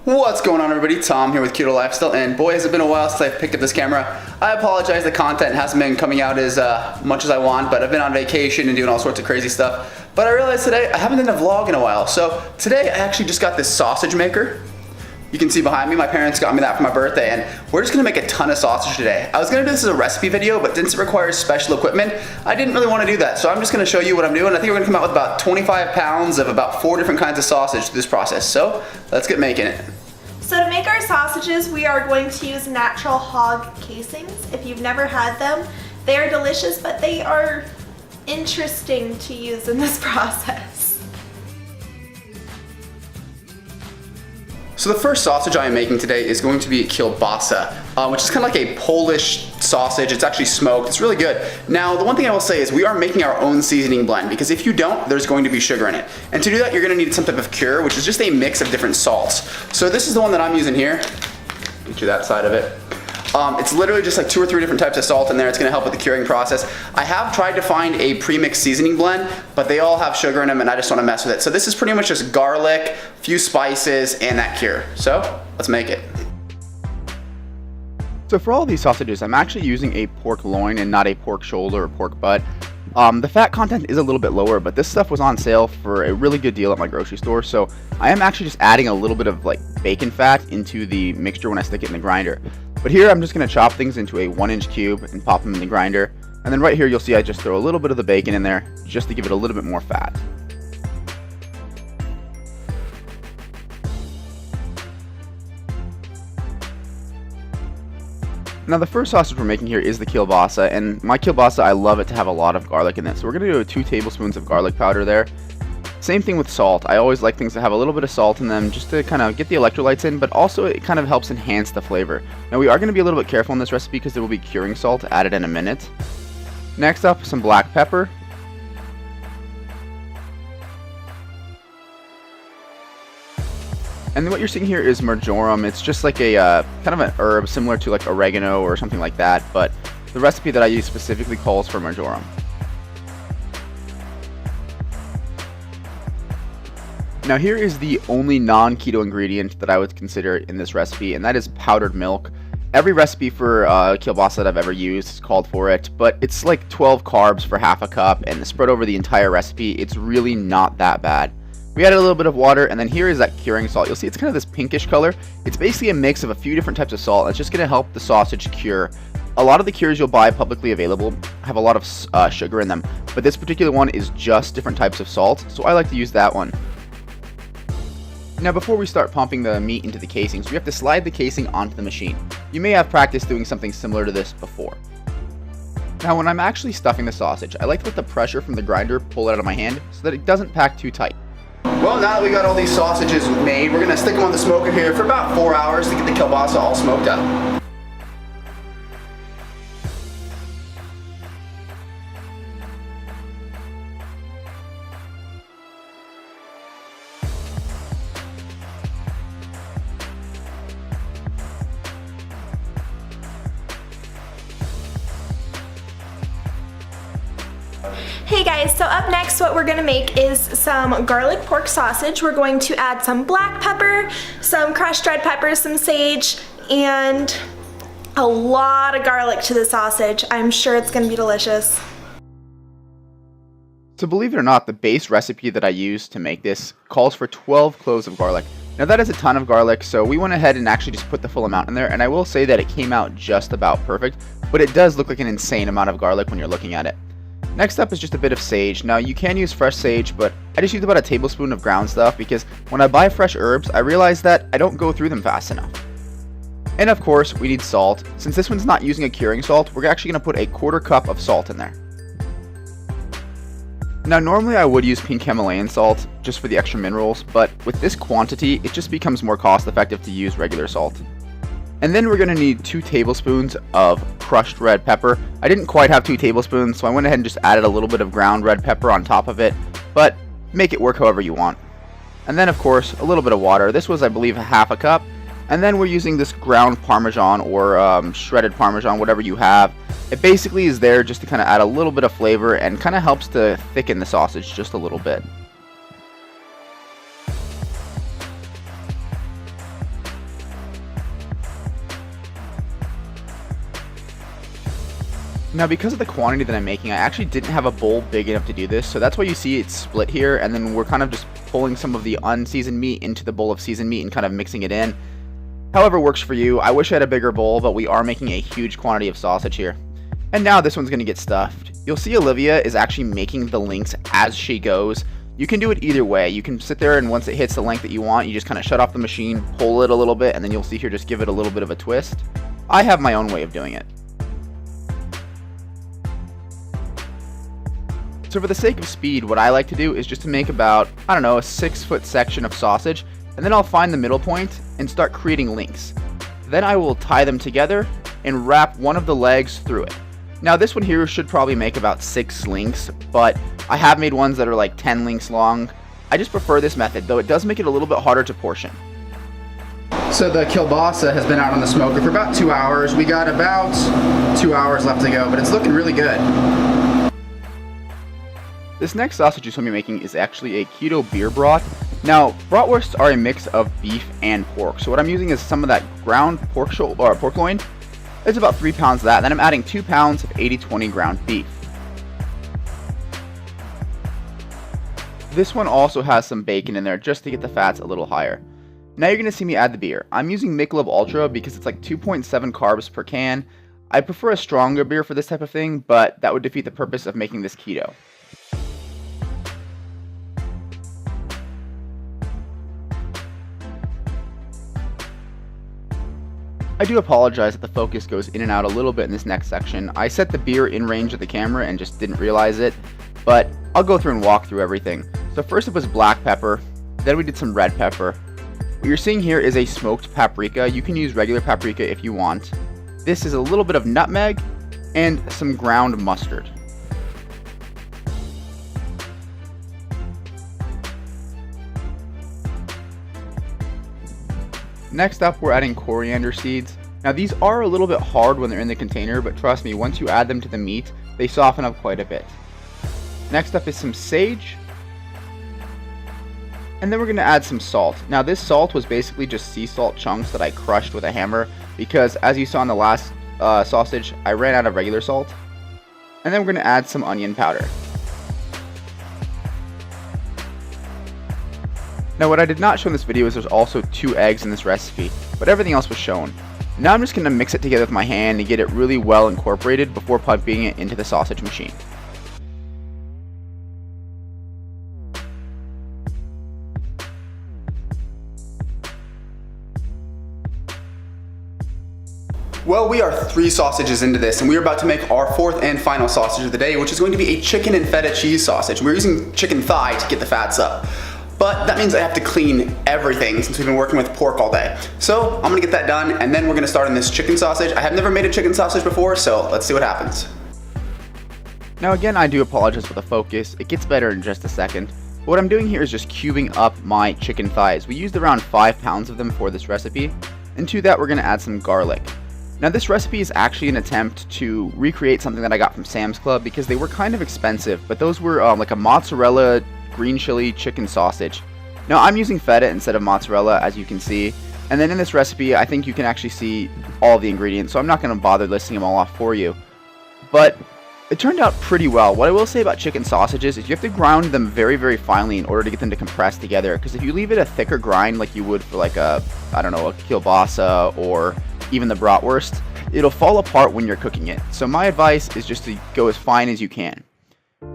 What's going on, everybody? Tom here with Keto-lifestyle, and boy, has it been a while since I've picked up this camera. I apologize, the content hasn't been coming out as much as I want, but I've been on vacation and doing all sorts of crazy stuff. But I realized today I haven't done a vlog in a while, so today I actually just got this sausage maker. You can see behind me, my parents got me that for my birthday, and we're just gonna make a ton of sausage today. I was gonna do this as a recipe video, but since it requires special equipment, I didn't really wanna do that. So I'm just gonna show you what I'm doing. I think we're gonna come out with about 25 pounds of about 4 different kinds of sausage through this process. So let's get making it. So to make our sausages, we are going to use natural hog casings. If you've never had them, they are delicious, but they are interesting to use in this process. So the first sausage I am making today is going to be Kielbasa, which is kind of like a Polish sausage. It's actually smoked. It's really good. Now, the one thing I will say is we are making our own seasoning blend, because if you don't, there's going to be sugar in it. And to do that, you're going to need some type of cure, which is just a mix of different salts. So this is the one that I'm using here. Get you that side of it. It's literally just like 2 or 3 different types of salt in there. It's going to help with the curing process. I have tried to find a pre-mixed seasoning blend, but they all have sugar in them and I just want to mess with it. So this is pretty much just garlic, few spices, and that cure. So let's make it. So for all these sausages, I'm actually using a pork loin and not a pork shoulder or pork butt. The fat content is a little bit lower, but this stuff was on sale for a really good deal at my grocery store. So I am actually just adding a little bit of like bacon fat into the mixture when I stick it in the grinder. But here I'm just going to chop things into a 1-inch cube and pop them in the grinder. And then right here you'll see I just throw a little bit of the bacon in there just to give it a little bit more fat. Now the first sausage we're making here is the Kielbasa, and my Kielbasa, I love it to have a lot of garlic in it. So we're going to do 2 tablespoons of garlic powder there. Same thing with salt. I always like things that have a little bit of salt in them just to kind of get the electrolytes in, but also it kind of helps enhance the flavor. Now we are going to be a little bit careful in this recipe because there will be curing salt added in a minute. Next up, some black pepper. And then what you're seeing here is marjoram. It's just like a kind of an herb similar to like oregano or something like that, but the recipe that I use specifically calls for marjoram. Now here is the only non-keto ingredient that I would consider in this recipe, and that is powdered milk. Every recipe for kielbasa that I've ever used has called for it, but it's like 12 carbs for half a cup, and spread over the entire recipe, it's really not that bad. We added a little bit of water, and then here is that curing salt. You'll see it's kind of this pinkish color. It's basically a mix of a few different types of salt. It's just going to help the sausage cure. A lot of the cures you'll buy publicly available have a lot of sugar in them, but this particular one is just different types of salt, so I like to use that one. Now before we start pumping the meat into the casings, we have to slide the casing onto the machine. You may have practiced doing something similar to this before. Now when I'm actually stuffing the sausage, I like to let the pressure from the grinder pull it out of my hand so that it doesn't pack too tight. Well, now that we got all these sausages made, we're going to stick them on the smoker here for about 4 hours to get the kielbasa all smoked up. Hey guys, so up next what we're gonna make is some garlic pork sausage. We're going to add some black pepper, some crushed red pepper, some sage, and a lot of garlic to the sausage. I'm sure it's gonna be delicious. So believe it or not, the base recipe that I use to make this calls for 12 cloves of garlic. Now that is a ton of garlic, so we went ahead and actually just put the full amount in there, and I will say that it came out just about perfect, but it does look like an insane amount of garlic when you're looking at it. Next up is just a bit of sage. Now you can use fresh sage, but I just used about a tablespoon of ground stuff because when I buy fresh herbs, I realize that I don't go through them fast enough. And of course, we need salt. Since this one's not using a curing salt, we're actually going to put a 1/4 cup of salt in there. Now normally I would use pink Himalayan salt just for the extra minerals, but with this quantity, it just becomes more cost effective to use regular salt. And then we're going to need 2 tablespoons of crushed red pepper. I didn't quite have 2 tablespoons, so I went ahead and just added a little bit of ground red pepper on top of it, but make it work however you want. And then of course, a little bit of water. This was, I believe, half a cup. And then we're using this ground Parmesan or shredded Parmesan, whatever you have. It basically is there just to kind of add a little bit of flavor and kind of helps to thicken the sausage just a little bit. Now, because of the quantity that I'm making, I actually didn't have a bowl big enough to do this, so that's why you see it split here, and then we're kind of just pulling some of the unseasoned meat into the bowl of seasoned meat and kind of mixing it in. However works for you. I wish I had a bigger bowl, but we are making a huge quantity of sausage here. And now this one's going to get stuffed. You'll see Olivia is actually making the links as she goes. You can do it either way. You can sit there and once it hits the length that you want, you just kind of shut off the machine, pull it a little bit, and then you'll see here just give it a little bit of a twist. I have my own way of doing it. So for the sake of speed, what I like to do is just to make about, I don't know, a 6-foot section of sausage, and then I'll find the middle point and start creating links. Then I will tie them together and wrap one of the legs through it. Now this one here should probably make about 6 links, but I have made ones that are like 10 links long. I just prefer this method, though it does make it a little bit harder to portion. So the kielbasa has been out on the smoker for about 2 hours. We got about 2 hours left to go, but it's looking really good. This next sausage you saw me making is actually a keto beer broth. Now, bratwursts are a mix of beef and pork. So what I'm using is some of that ground pork loin. It's about 3 pounds of that. Then I'm adding 2 pounds of 80/20 ground beef. This one also has some bacon in there just to get the fats a little higher. Now you're going to see me add the beer. I'm using Michelob Ultra because it's like 2.7 carbs per can. I prefer a stronger beer for this type of thing, but that would defeat the purpose of making this keto. I do apologize that the focus goes in and out a little bit in this next section. I set the beer in range of the camera and just didn't realize it, but I'll go through and walk through everything. So first it was black pepper, then we did some red pepper. What you're seeing here is a smoked paprika. You can use regular paprika if you want. This is a little bit of nutmeg and some ground mustard. Next up, we're adding coriander seeds. Now these are a little bit hard when they're in the container, but trust me, once you add them to the meat, they soften up quite a bit. Next up is some sage. And then we're going to add some salt. Now this salt was basically just sea salt chunks that I crushed with a hammer, because as you saw in the last sausage, I ran out of regular salt. And then we're going to add some onion powder. Now what I did not show in this video is there's also 2 eggs in this recipe, but everything else was shown. Now I'm just going to mix it together with my hand and get it really well incorporated before pumping it into the sausage machine. Well, we are 3 sausages into this, and we are about to make our 4th and final sausage of the day, which is going to be a chicken and feta cheese sausage. We're using chicken thigh to get the fats up. But that means I have to clean everything since we've been working with pork all day. So I'm gonna get that done, and then we're gonna start on this chicken sausage. I have never made a chicken sausage before, so let's see what happens. Now again, I do apologize for the focus. It gets better in just a second. What I'm doing here is just cubing up my chicken thighs. We used around 5 pounds of them for this recipe. And to that, we're gonna add some garlic. Now this recipe is actually an attempt to recreate something that I got from Sam's Club because they were kind of expensive, but those were like a mozzarella green chili chicken sausage. Now I'm using feta instead of mozzarella, as you can see, and then in this recipe I think you can actually see all the ingredients, so I'm not going to bother listing them all off for you, but it turned out pretty well. What I will say about chicken sausages is you have to grind them very, very finely in order to get them to compress together, because if you leave it a thicker grind like you would for like a, I don't know, a kielbasa or even the bratwurst, it'll fall apart when you're cooking it. So my advice is just to go as fine as you can.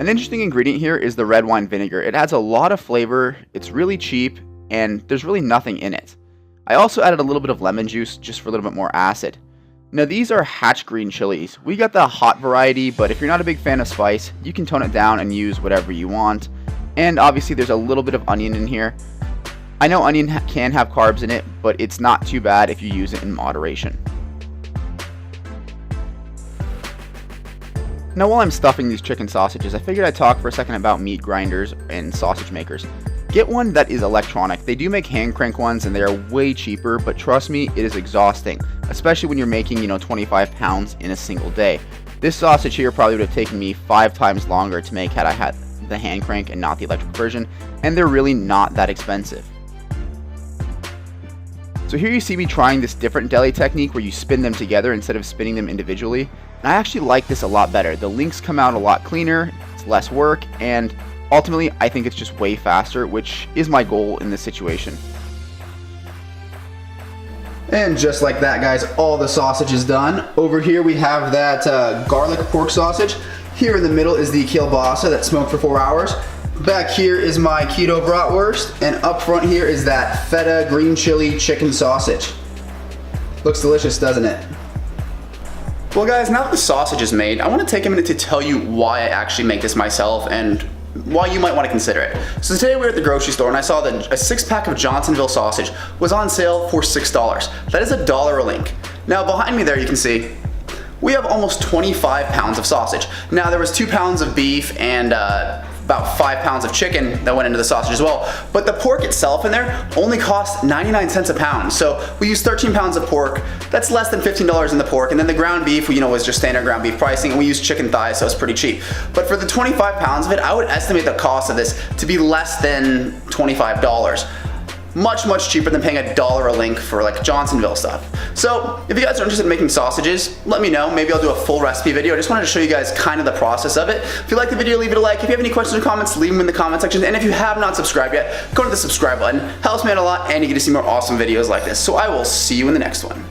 An interesting ingredient here is the red wine vinegar. It adds a lot of flavor, it's really cheap, and there's really nothing in it. I also added a little bit of lemon juice just for a little bit more acid. Now these are hatch green chilies. We got the hot variety, but if you're not a big fan of spice, you can tone it down and use whatever you want. And obviously there's a little bit of onion in here. I know onion can have carbs in it, but it's not too bad if you use it in moderation. Now while I'm stuffing these chicken sausages, I figured I'd talk for a second about meat grinders and sausage makers. Get one that is electronic. They do make hand crank ones and they are way cheaper, but trust me, it is exhausting, especially when you're making, 25 pounds in a single day. This sausage here probably would have taken me 5 times longer to make had I had the hand crank and not the electric version, and they're really not that expensive. So here you see me trying this different deli technique where you spin them together instead of spinning them individually. And I actually like this a lot better. The links come out a lot cleaner, it's less work, and ultimately I think it's just way faster, which is my goal in this situation. And just like that, guys, all the sausage is done. Over here we have that garlic pork sausage. Here in the middle is the kielbasa that smoked for 4 hours. Back here is my keto bratwurst, and up front here is that feta green chili chicken sausage. Looks delicious, doesn't it? Well guys, now that the sausage is made, I want to take a minute to tell you why I actually make this myself and why you might want to consider it. So today we were at the grocery store and I saw that a 6-pack of Johnsonville sausage was on sale for $6. That is $1 a link. Now behind me there you can see we have almost 25 pounds of sausage. Now there was 2 pounds of beef and about 5 pounds of chicken that went into the sausage as well. But the pork itself in there only cost 99 cents a pound. So we used 13 pounds of pork. That's less than $15 in the pork. And then the ground beef, was just standard ground beef pricing. And we used chicken thighs, so it's pretty cheap. But for the 25 pounds of it, I would estimate the cost of this to be less than $25. Much cheaper than paying $1 a link for like Johnsonville stuff. So if you guys are interested in making sausages, let me know. Maybe I'll do a full recipe video. I just wanted to show you guys kind of the process of it. If you like the video, leave it a like. If you have any questions or comments, leave them in the comment section. And if you have not subscribed yet, go to the subscribe button. Helps me out a lot and you get to see more awesome videos like this. So I will see you in the next one.